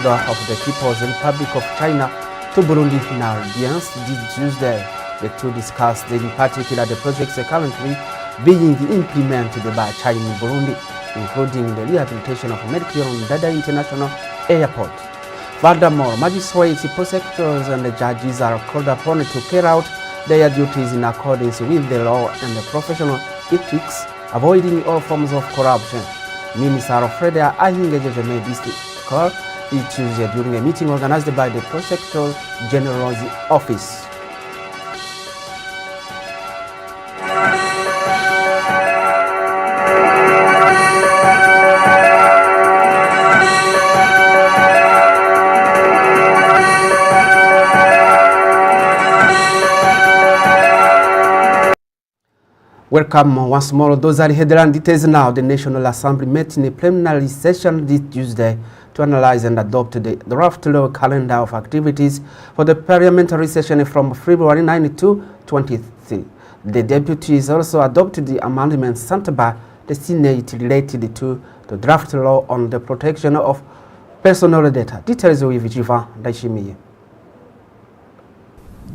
Of the People's Republic of China to Burundi in our audience this Tuesday. The two discussed in particular the projects currently being implemented by China in Burundi, including the rehabilitation of Melchior Ndadaye International Airport. Furthermore, magistrates, prosecutors and the judges are called upon to carry out their duties in accordance with the law and the professional ethics, avoiding all forms of corruption. Minister Alfreda Ahingejeje made this call Tuesday during a meeting organized by the Prosecutor General's office. Welcome once more. Those are the headline details now. The National Assembly met in a preliminary session this Tuesday to analyze and adopt the draft law calendar of activities for the parliamentary session from February 9 to 23. The deputies also adopted the amendments sent by the Senate related to the draft law on the protection of personal data. Details with Jivan Daishimiye.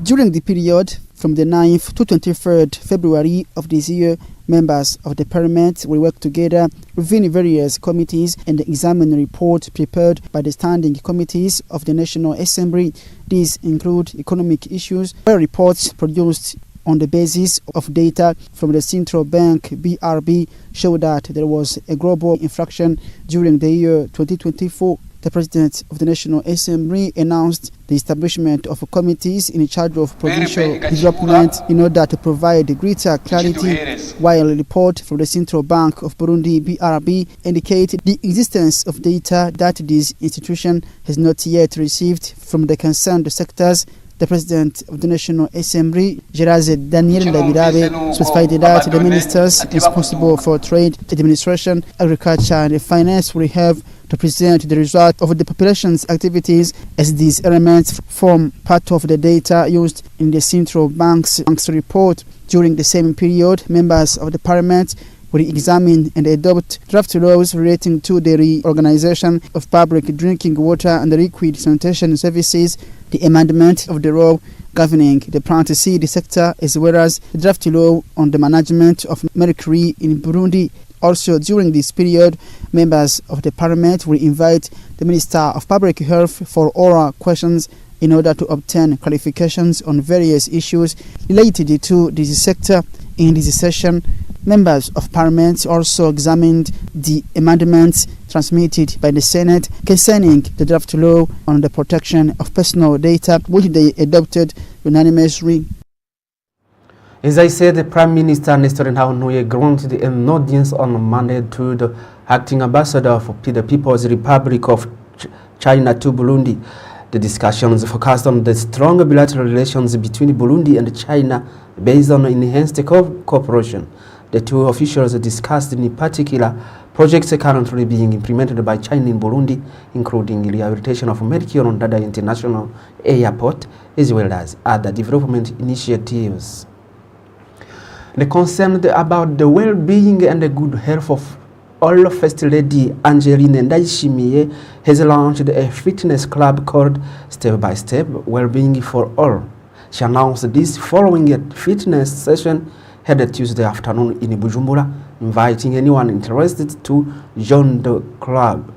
During the period from the 9th to 23rd February of this year, members of the Parliament will work together within various committees and examine a report prepared by the standing committees of the National Assembly. These include economic issues, where reports produced on the basis of data from the Central Bank BRB show that there was a global inflation during the year 2024. The President of the National Assembly announced the establishment of committees in charge of provincial development in order to provide greater clarity, while a report from the Central Bank of Burundi BRB indicated the existence of data that this institution has not yet received from the concerned sectors. The President of the National Assembly, Gerard Daniel Ndabirabe, specified that the ministers responsible for trade, administration, agriculture and finance will have to present the result of the population's activities, as these elements form part of the data used in the Central Bank's report. During the same period, members of the Parliament will examine and adopt draft laws relating to the reorganization of public drinking water and liquid sanitation services, the amendment of the law governing the plant seed sector, as well as the draft law on the management of mercury in Burundi. Also, during this period, members of the Parliament will invite the Minister of Public Health for oral questions in order to obtain clarifications on various issues related to this sector. In this session, members of Parliament also examined the amendments transmitted by the Senate concerning the draft law on the protection of personal data, which they adopted unanimously. As I said, the Prime Minister Nestor Ntahontuye granted an audience on Monday to the acting ambassador of the People's Republic of China to Burundi. The discussions focused on the strong bilateral relations between Burundi and China based on enhanced cooperation. The two officials discussed in particular projects currently being implemented by China in Burundi, including rehabilitation of Melchior Ndadaye International Airport, as well as other development initiatives. The concern about the well-being and the good health of all, First Lady Angeline Ndayishimiye has launched a fitness club called Step by Step Wellbeing for All. She announced this following a fitness session held Tuesday afternoon in Bujumbura, inviting anyone interested to join the club.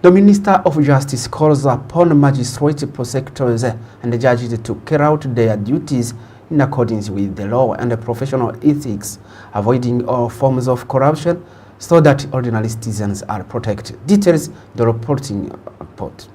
The Minister of Justice calls upon magistrates, prosecutors and the judges to carry out their duties in accordance with the law and the professional ethics, avoiding all forms of corruption so that ordinary citizens are protected. Details the reporting report.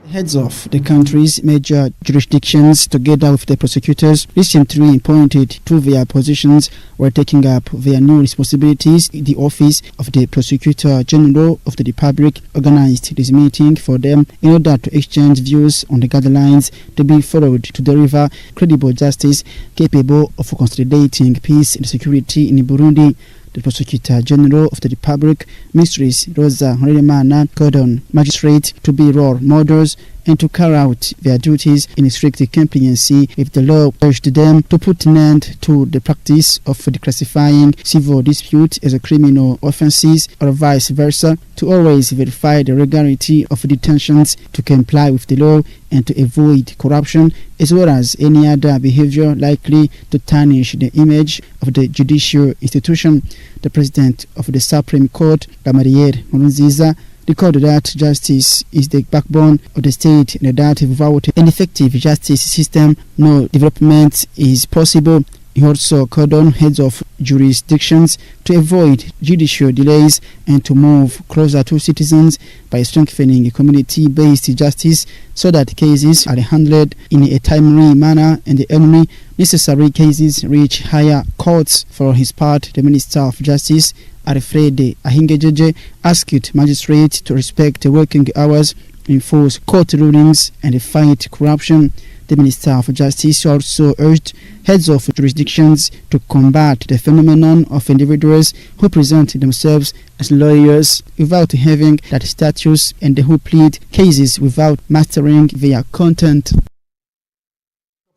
Heads of the country's major jurisdictions, together with the prosecutors recently appointed to their positions, were taking up their new responsibilities. The Office of the Prosecutor General of the Republic organized this meeting for them in order to exchange views on the guidelines to be followed to deliver credible justice capable of consolidating peace and security in Burundi. The Prosecutor General of the Republic, Mistress Rosa Nremana, called on magistrates to be role models and to carry out their duties in strict compliance with the law. Urged them to put an end to the practice of declassifying civil disputes as a criminal offences or vice versa, to always verify the regularity of detentions, to comply with the law and to avoid corruption, as well as any other behavior likely to tarnish the image of the judicial institution. The President of the Supreme Court, Gamaliel Nkurunziza, recorded that justice is the backbone of the state and that without an effective justice system, no development is possible. He also called on heads of jurisdictions to avoid judicial delays and to move closer to citizens by strengthening community-based justice so that cases are handled in a timely manner and the only necessary cases reach higher courts. For his part, the Minister of Justice, Alfred Ahingejeje, asked magistrates to respect working hours, enforce court rulings and fight corruption. The Minister of Justice also urged heads of jurisdictions to combat the phenomenon of individuals who present themselves as lawyers without having that status and who plead cases without mastering their content.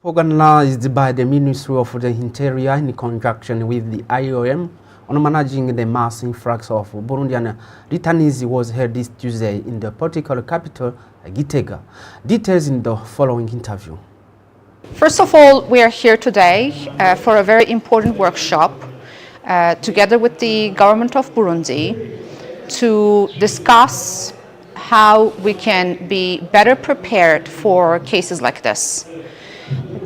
Organized by the Ministry of the Interior in conjunction with the IOM on managing the mass influx of Burundian returnees was held this Tuesday in the political capital, Gitega. Details in the following interview. First of all, we are here today for a very important workshop together with the government of Burundi to discuss how we can be better prepared for cases like this.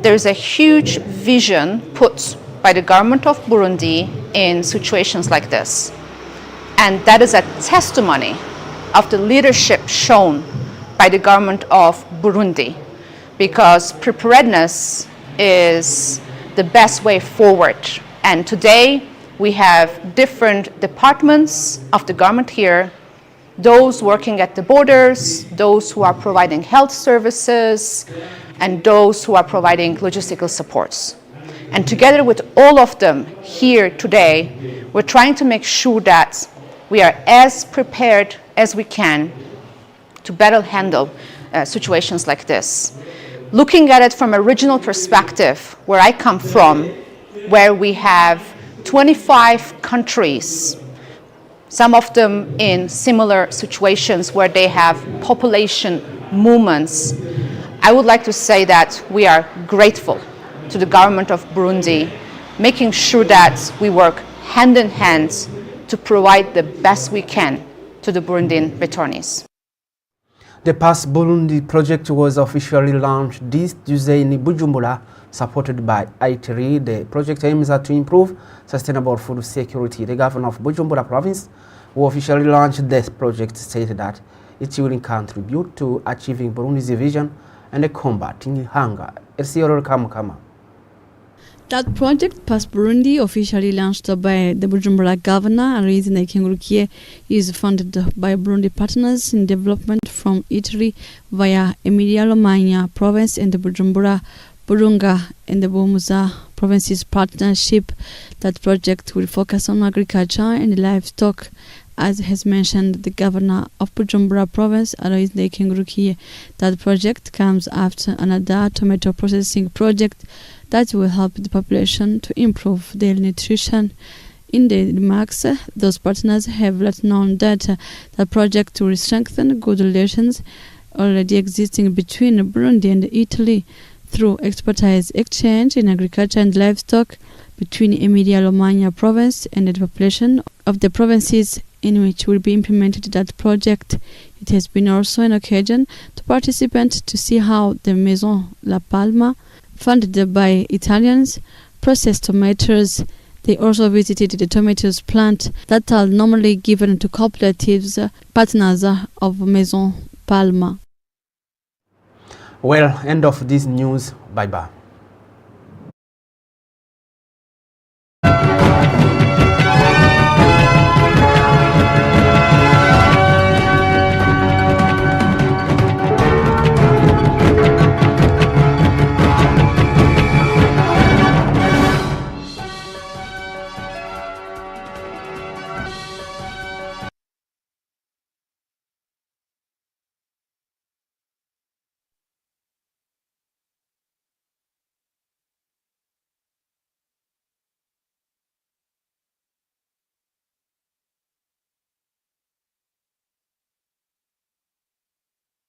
There's a huge vision put by the government of Burundi in situations like this. And that is a testimony of the leadership shown by the government of Burundi, because preparedness is the best way forward. And today we have different departments of the government here, those working at the borders, those who are providing health services, and those who are providing logistical supports. And together with all of them here today, we're trying to make sure that we are as prepared as we can to better handle situations like this. Looking at it from a regional perspective, where I come from, where we have 25 countries, some of them in similar situations where they have population movements, I would like to say that we are grateful to the government of Burundi, making sure that we work hand in hand to provide the best we can to the Burundian returnees. The Pass Burundi project was officially launched this Tuesday in Bujumbura, supported by ITRI. The project aims at to improve sustainable food security. The governor of Bujumbura province, who officially launched this project, stated that it will contribute to achieving Burundi's vision and combating hunger. That project, Pass Burundi, officially launched by the Bujumbura governor, Aloys Ndayikengurukiye, is funded by Burundi partners in development from Italy via Emilia-Romagna province and the Bujumbura, Burunga and the Buhumuza provinces partnership. That project will focus on agriculture and livestock. As has mentioned the governor of Bujumbura province, Aloys Ndayikengurukiye, that project comes after another tomato processing project that will help the population to improve their nutrition. In the remarks, those partners have let known that the project will strengthen good relations already existing between Burundi and Italy through expertise exchange in agriculture and livestock between Emilia-Romagna province and the population of the provinces in which will be implemented that project. It has been also an occasion to participants to see how the Maison La Palma, funded by Italians, process tomatoes. They also visited the tomatoes plant that are normally given to cooperatives, partners of Maison Palma. Well, end of this news. Bye-bye.